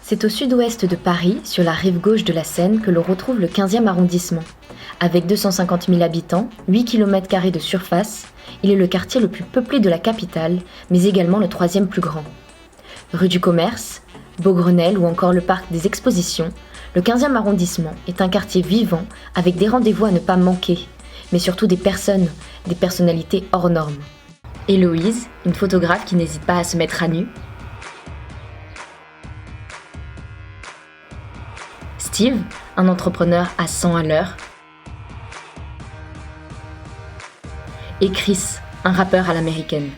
C'est au sud-ouest de Paris, sur la rive gauche de la Seine, que l'on retrouve le 15e arrondissement. Avec 250 000 habitants, 8 km² de surface, il est le quartier le plus peuplé de la capitale, mais également le troisième plus grand. Rue du Commerce, Beaugrenelle ou encore le parc des Expositions, le 15e arrondissement est un quartier vivant avec des rendez-vous à ne pas manquer, mais surtout des personnes, des personnalités hors normes. Héloïse, une photographe qui n'hésite pas à se mettre à nu. Steve, un entrepreneur à 100 à l'heure. Et Chris, un rappeur à l'américaine.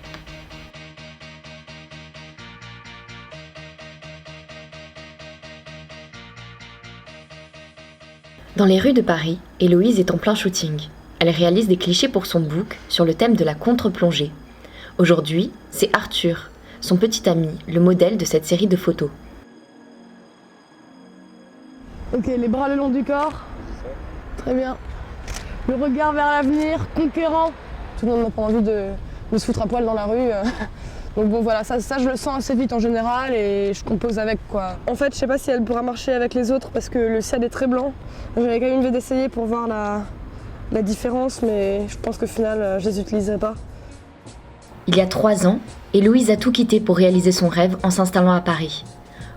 Dans les rues de Paris, Héloïse est en plein shooting. Elle réalise des clichés pour son book sur le thème de la contre-plongée. Aujourd'hui, c'est Arthur, son petit ami, le modèle de cette série de photos. Ok, les bras le long du corps. Très bien. Le regard vers l'avenir, conquérant. Tout le monde n'a pas envie de se foutre à poil dans la rue. Donc bon voilà, ça je le sens assez vite en général et je compose avec quoi. En fait, je sais pas si elle pourra marcher avec les autres parce que le ciel est très blanc. J'avais quand même envie d'essayer pour voir la différence, mais je pense qu'au final, je les utiliserai pas. Il y a 3 ans, Héloïse a tout quitté pour réaliser son rêve en s'installant à Paris.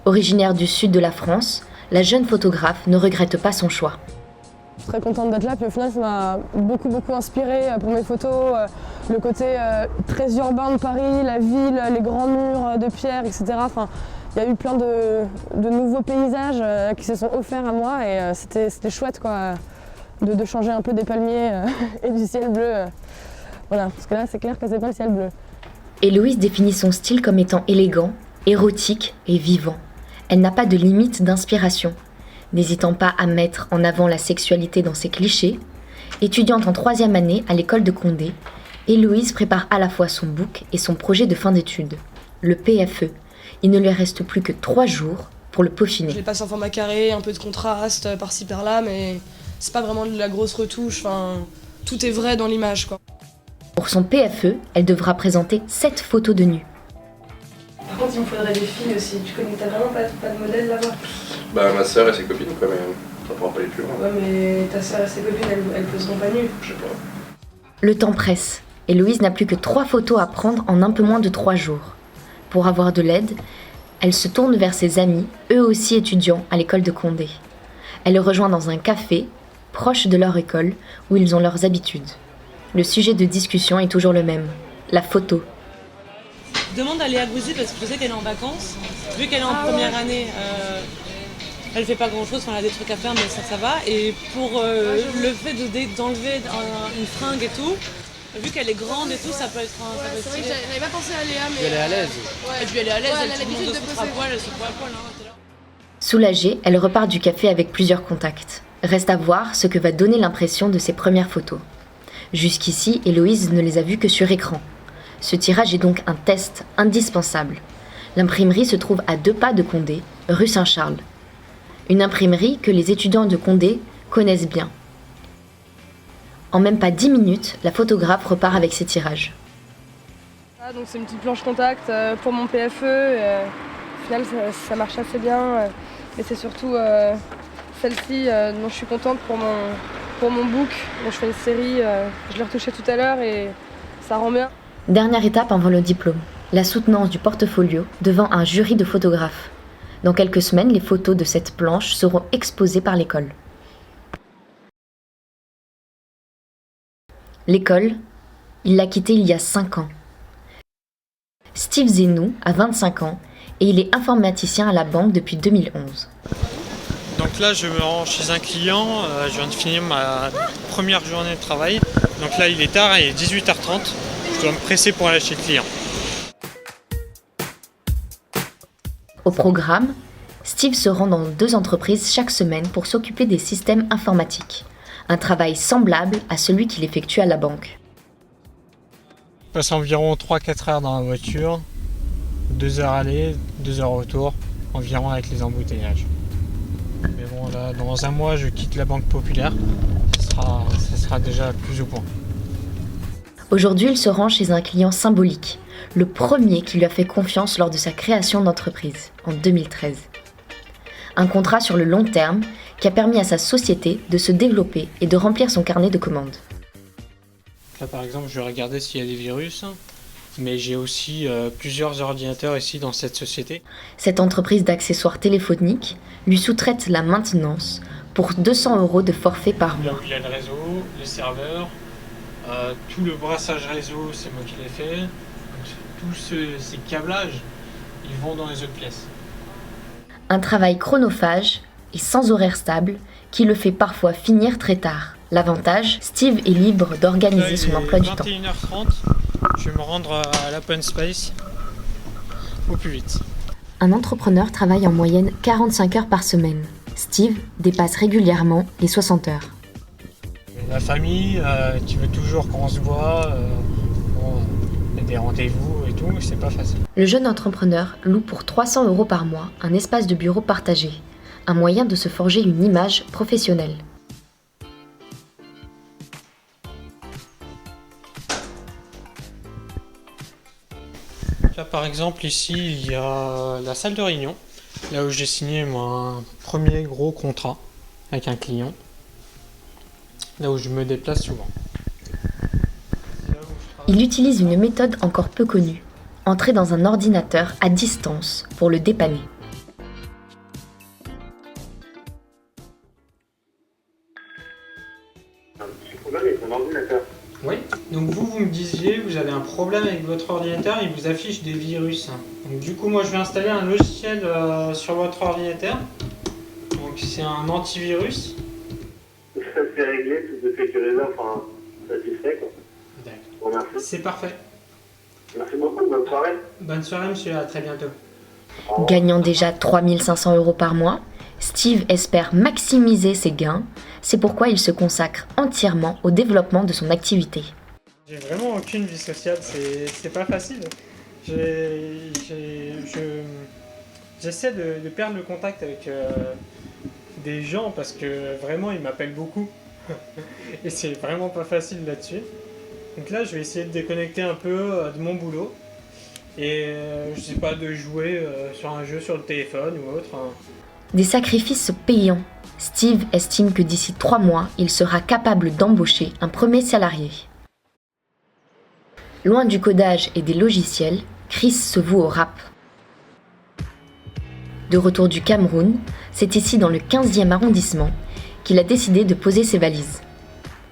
Originaire du sud de la France, la jeune photographe ne regrette pas son choix. Je suis très contente d'être là, puis au final ça m'a beaucoup inspiré pour mes photos. Le côté très urbain de Paris, la ville, les grands murs de pierre, etc. Enfin, il y a eu plein de nouveaux paysages qui se sont offerts à moi et c'était chouette quoi, de changer un peu des palmiers et du ciel bleu. Voilà, parce que là c'est clair que c'est pas le ciel bleu. Héloïse définit son style comme étant élégant, érotique et vivant. Elle n'a pas de limite d'inspiration. N'hésitant pas à mettre en avant la sexualité dans ses clichés, étudiante en 3e année à l'école de Condé, Héloïse prépare à la fois son book et son projet de fin d'études, le PFE. Il ne lui reste plus que 3 jours pour le peaufiner. Je les passe en format carré, un peu de contraste par-ci par-là, mais c'est pas vraiment de la grosse retouche, tout est vrai dans l'image quoi. Pour son PFE, elle devra présenter 7 photos de nu. Par contre, il me faudrait des filles aussi. T'as vraiment pas de modèle là-bas? Bah ma soeur et ses copines quoi, mais ça pourra pas aller plus loin. Ouais, mais ta soeur et ses copines, elles poseront pas nues. Je sais pas. Le temps presse. Héloïse n'a plus que 3 photos à prendre en un peu moins de 3 jours. Pour avoir de l'aide, elle se tourne vers ses amis, eux aussi étudiants à l'école de Condé. Elle les rejoint dans un café, proche de leur école, où ils ont leurs habitudes. Le sujet de discussion est toujours le même, la photo. Je demande à Léa Gouzy parce que je sais qu'elle est en vacances. Vu qu'elle est en première année, elle fait pas grand chose, elle a des trucs à faire mais ça va. Et pour le fait d'enlever une fringue et tout, vu qu'elle est grande et tout, ça peut être c'est vrai que j'avais pas pensé à Léa, mais elle est à l'aise. Et puis elle est à l'aise, ouais, elle a l'habitude de se foutre à poil, elle se fout à poil. Soulagée, elle repart du café avec plusieurs contacts. Reste à voir ce que va donner l'impression de ses premières photos. Jusqu'ici, Héloïse ne les a vues que sur écran. Ce tirage est donc un test indispensable. L'imprimerie se trouve à 2 pas de Condé, rue Saint-Charles. Une imprimerie que les étudiants de Condé connaissent bien. En même pas 10 minutes, la photographe repart avec ses tirages. Ah, donc c'est une petite planche contact pour mon PFE. Au final, ça marche assez bien. Et c'est surtout celle-ci dont je suis contente pour mon book. Bon, je fais une série, je l'ai retouchée tout à l'heure et ça rend bien. Dernière étape avant le diplôme, la soutenance du portfolio devant un jury de photographes. Dans quelques semaines, les photos de cette planche seront exposées par l'école. L'école, il l'a quittée il y a 5 ans. Steve Zenou a 25 ans et il est informaticien à la banque depuis 2011. Donc là, je me rends chez un client, je viens de finir ma première journée de travail. Donc là, il est tard, il est 18h30. Je dois me presser pour aller chez le client. Au programme, Steve se rend dans 2 entreprises chaque semaine pour s'occuper des systèmes informatiques. Un travail semblable à celui qu'il effectue à la banque. Je passe environ 3-4 heures dans la voiture, 2 heures aller, 2 heures retour, environ avec les embouteillages. Mais bon, là, dans un mois, je quitte la Banque Populaire. Ça sera déjà plus au point. Aujourd'hui, il se rend chez un client symbolique, le premier qui lui a fait confiance lors de sa création d'entreprise, en 2013. Un contrat sur le long terme qui a permis à sa société de se développer et de remplir son carnet de commandes. Là par exemple, je vais regarder s'il y a des virus, mais j'ai aussi plusieurs ordinateurs ici dans cette société. Cette entreprise d'accessoires téléphoniques lui sous-traite la maintenance pour 200 € de forfait par Là mois. où il y a le réseau, les serveurs, tout le brassage réseau, c'est moi qui l'ai fait. Donc, tous ces câblages, ils vont dans les autres pièces. Un travail chronophage et sans horaire stable qui le fait parfois finir très tard. L'avantage, Steve est libre d'organiser son emploi du temps. 21h30, je vais me rendre à l'open space au plus vite. Un entrepreneur travaille en moyenne 45 heures par semaine. Steve dépasse régulièrement les 60 heures. La famille, tu veux toujours qu'on se voit, il y a des rendez-vous et tout, c'est pas facile. Le jeune entrepreneur loue pour 300 € par mois un espace de bureau partagé, un moyen de se forger une image professionnelle. Là par exemple ici il y a la salle de réunion, là où j'ai signé mon premier gros contrat avec un client, là où je me déplace souvent. Il utilise une méthode encore peu connue, entrer dans un ordinateur à distance pour le dépanner. Un petit problème avec mon ordinateur. Oui, donc vous me disiez, vous avez un problème avec votre ordinateur, il vous affiche des virus. Donc du coup, moi je vais installer un logiciel sur votre ordinateur. Donc c'est un antivirus. Ça c'est réglé, tout est sécurisé, enfin, satisfait quoi. D'accord. Bon, merci. C'est parfait. Merci beaucoup, bonne soirée. Bonne soirée monsieur, à très bientôt. Gagnant déjà 3 500 € par mois, Steve espère maximiser ses gains. C'est pourquoi il se consacre entièrement au développement de son activité. J'ai vraiment aucune vie sociale, c'est pas facile. J'essaie de perdre le contact avec des gens parce que vraiment ils m'appellent beaucoup. Et c'est vraiment pas facile là-dessus. Donc là je vais essayer de déconnecter un peu de mon boulot. Et je sais pas, de jouer sur un jeu sur le téléphone ou autre. Des sacrifices payants. Steve estime que d'ici 3 mois, il sera capable d'embaucher un premier salarié. Loin du codage et des logiciels, Chris se voue au rap. De retour du Cameroun, c'est ici dans le 15e arrondissement qu'il a décidé de poser ses valises.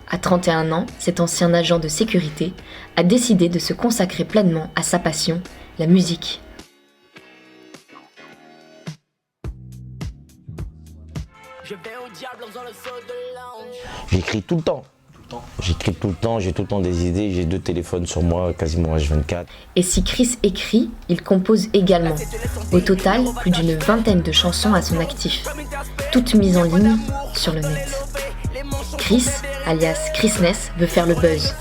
À 31 ans, cet ancien agent de sécurité a décidé de se consacrer pleinement à sa passion, la musique. J'écris tout le temps. J'écris tout le temps, j'ai tout le temps des idées, j'ai 2 téléphones sur moi, quasiment H24. Et si Chris écrit, il compose également. Au total, plus d'une vingtaine de chansons à son actif, toutes mises en ligne sur le net. Chris, alias Chrisness, veut faire le buzz.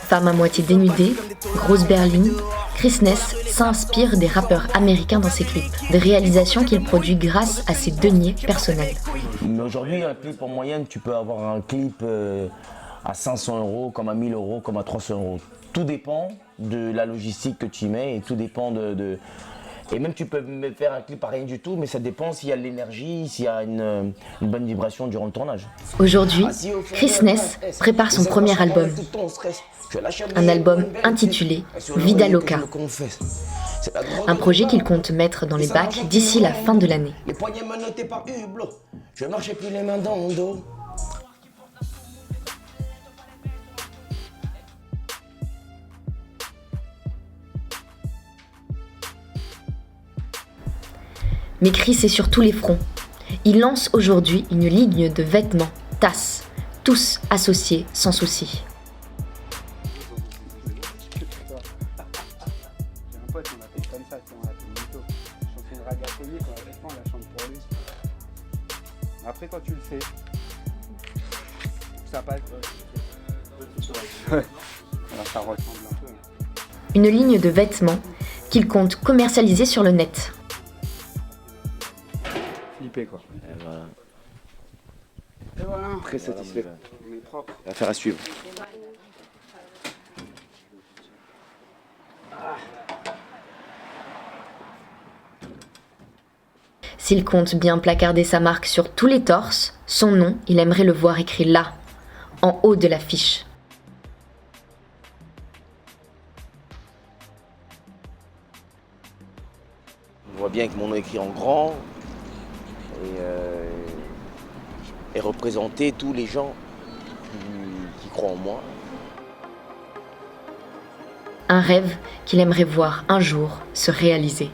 Femme à moitié dénudée, grosse berline, Chrisness s'inspire des rappeurs américains dans ses clips, des réalisations qu'il produit grâce à ses deniers personnels. Mais aujourd'hui, un clip en moyenne, tu peux avoir un clip à 500 €, comme à 1000 €, comme à 300 €. Tout dépend de la logistique que tu mets et tout dépend Et même tu peux me faire un clip à rien du tout, mais ça dépend s'il y a de l'énergie, s'il y a une bonne vibration durant le tournage. Aujourd'hui, Chrisness prépare son premier album. Un album intitulé Vida Loca. Un projet qu'il compte mettre dans les bacs d'ici la fin de l'année. Les poignets menottés par Hublot, je marchais plus les mains dans le dos. Mais Chris est sur tous les fronts. Il lance aujourd'hui une ligne de vêtements, tasses, tous associés sans souci. Après, quand tu le fais, ça passe. Alors, ça ressemble un peu. Une ligne de vêtements qu'il compte commercialiser sur le net. Flippé quoi. Et voilà. Et voilà. Très satisfait. On est propre. Affaire à suivre. S'il compte bien placarder sa marque sur tous les torses, son nom, il aimerait le voir écrit là, en haut de l'affiche. On voit bien que mon nom est écrit en grand et représenter tous les gens qui croient en moi. Un rêve qu'il aimerait voir un jour se réaliser.